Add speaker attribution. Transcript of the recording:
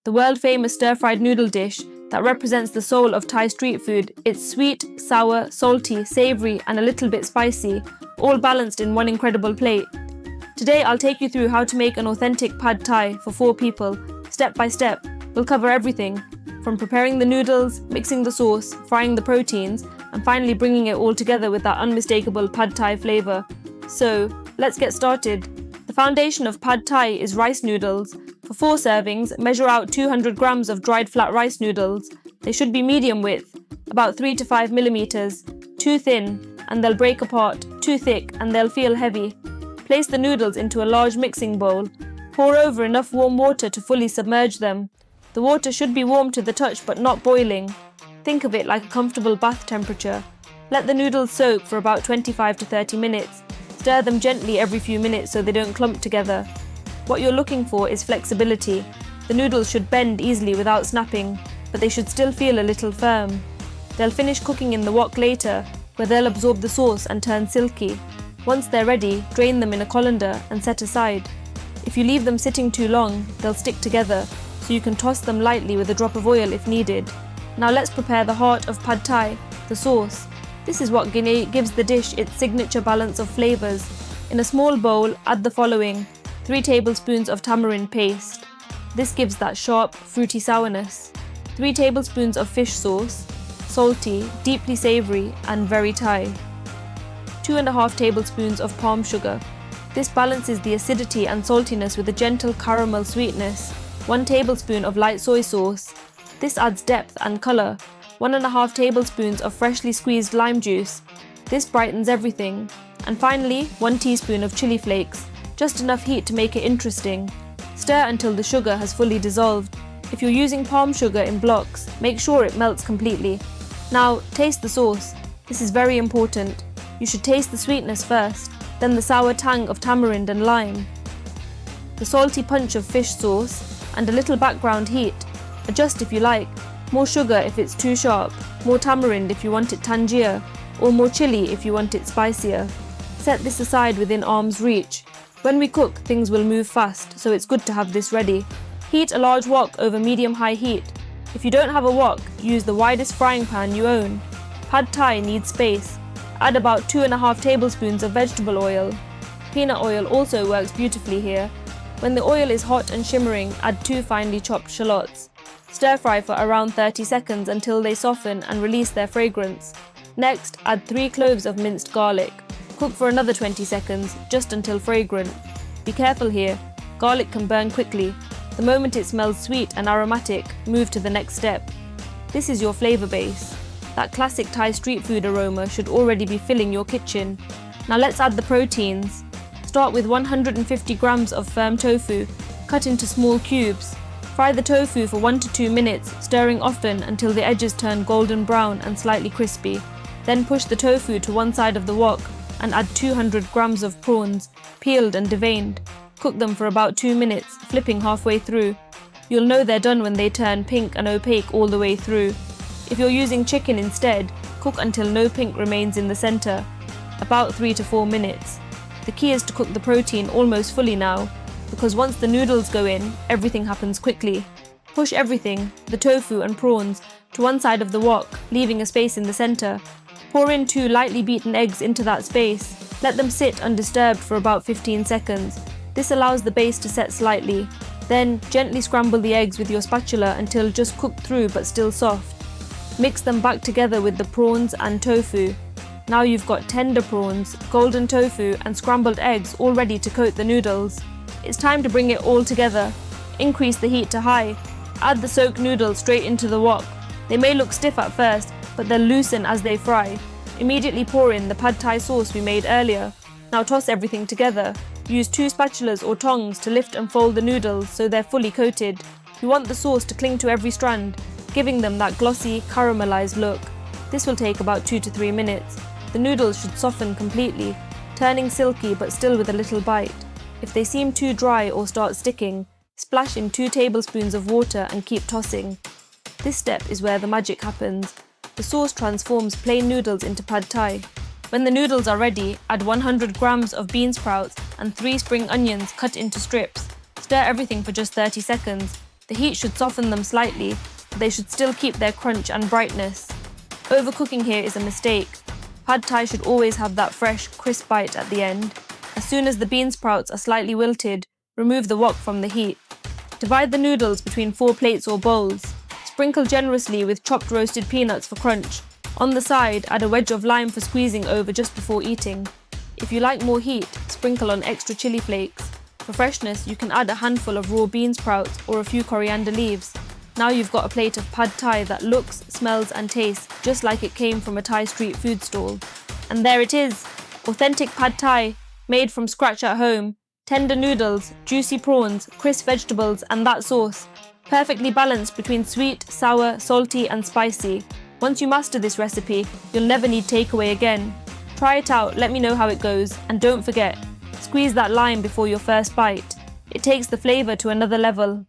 Speaker 1: the world-famous stir-fried noodle dish that represents the soul of Thai street food. It's sweet, sour, salty, savoury and a little bit spicy, all balanced in one incredible plate. Today I'll take you through how to make an authentic pad thai for 4 people. Step by step, we'll cover everything, from preparing the noodles, mixing the sauce, frying the proteins, and finally bringing it all together with that unmistakable pad thai flavour. So, let's get started. The foundation of pad thai is rice noodles. For 4 servings, measure out 200 grams of dried flat rice noodles. They should be medium width, about 3 to 5 millimeters, too thin and they'll break apart, too thick and they'll feel heavy. Place the noodles into a large mixing bowl. Pour over enough warm water to fully submerge them. The water should be warm to the touch but not boiling. Think of it like a comfortable bath temperature. Let the noodles soak for about 25 to 30 minutes. Stir them gently every few minutes so they don't clump together. What you're looking for is flexibility. The noodles should bend easily without snapping, but they should still feel a little firm. They'll finish cooking in the wok later, where they'll absorb the sauce and turn silky. Once they're ready, drain them in a colander and set aside. If you leave them sitting too long, they'll stick together, so you can toss them lightly with a drop of oil if needed. Now let's prepare the heart of pad thai, the sauce. This is what gives the dish its signature balance of flavours. In a small bowl, add the following: 3 tablespoons of tamarind paste. This gives that sharp, fruity sourness. 3 tablespoons of fish sauce, salty, deeply savoury and very Thai. 2.5 tablespoons of palm sugar. This balances the acidity and saltiness with a gentle caramel sweetness. 1 tablespoon of light soy sauce. This adds depth and colour. 1.5 tablespoons of freshly squeezed lime juice. This brightens everything. And finally, 1 teaspoon of chili flakes. Just enough heat to make it interesting. Stir until the sugar has fully dissolved. If you're using palm sugar in blocks, make sure it melts completely. Now, taste the sauce. This is very important. You should taste the sweetness first, then the sour tang of tamarind and lime, the salty punch of fish sauce, and a little background heat. Adjust if you like. More sugar if it's too sharp, more tamarind if you want it tangier, or more chili if you want it spicier. Set this aside within arm's reach. When we cook, things will move fast, so it's good to have this ready. Heat a large wok over medium-high heat. If you don't have a wok, use the widest frying pan you own. Pad thai needs space. Add about 2.5 tablespoons of vegetable oil. Peanut oil also works beautifully here. When the oil is hot and shimmering, add 2 finely chopped shallots. Stir fry for around 30 seconds until they soften and release their fragrance. Next, add 3 cloves of minced garlic. Cook for another 20 seconds, just until fragrant. Be careful here, garlic can burn quickly. The moment it smells sweet and aromatic, move to the next step. This is your flavour base. That classic Thai street food aroma should already be filling your kitchen. Now let's add the proteins. Start with 150 grams of firm tofu, cut into small cubes. Fry the tofu for 1 to 2 minutes, stirring often until the edges turn golden brown and slightly crispy. Then push the tofu to one side of the wok and add 200 grams of prawns, peeled and deveined. Cook them for about 2 minutes, flipping halfway through. You'll know they're done when they turn pink and opaque all the way through. If you're using chicken instead, cook until no pink remains in the centre, about 3 to 4 minutes. The key is to cook the protein almost fully now, because once the noodles go in, everything happens quickly. Push everything, the tofu and prawns, to one side of the wok, leaving a space in the centre. Pour in 2 lightly beaten eggs into that space. Let them sit undisturbed for about 15 seconds. This allows the base to set slightly. Then, gently scramble the eggs with your spatula until just cooked through but still soft. Mix them back together with the prawns and tofu. Now you've got tender prawns, golden tofu and scrambled eggs all ready to coat the noodles. It's time to bring it all together. Increase the heat to high. Add the soaked noodles straight into the wok. They may look stiff at first, but they'll loosen as they fry. Immediately pour in the pad thai sauce we made earlier. Now toss everything together. Use 2 spatulas or tongs to lift and fold the noodles so they're fully coated. You want the sauce to cling to every strand, giving them that glossy, caramelized look. This will take about 2 to 3 minutes. The noodles should soften completely, turning silky but still with a little bite. If they seem too dry or start sticking, splash in 2 tablespoons of water and keep tossing. This step is where the magic happens. The sauce transforms plain noodles into pad thai. When the noodles are ready, add 100 grams of beansprouts and 3 spring onions cut into strips. Stir everything for just 30 seconds. The heat should soften them slightly, but they should still keep their crunch and brightness. Overcooking here is a mistake. Pad Thai should always have that fresh, crisp bite at the end. As soon as the bean sprouts are slightly wilted, remove the wok from the heat. Divide the noodles between 4 plates or bowls. Sprinkle generously with chopped roasted peanuts for crunch. On the side, add a wedge of lime for squeezing over just before eating. If you like more heat, sprinkle on extra chili flakes. For freshness, you can add a handful of raw bean sprouts or a few coriander leaves. Now you've got a plate of Pad Thai that looks, smells and tastes just like it came from a Thai street food stall. And there it is! Authentic Pad Thai, made from scratch at home. Tender noodles, juicy prawns, crisp vegetables and that sauce. Perfectly balanced between sweet, sour, salty and spicy. Once you master this recipe, you'll never need takeaway again. Try it out, let me know how it goes, and don't forget, squeeze that lime before your first bite. It takes the flavour to another level.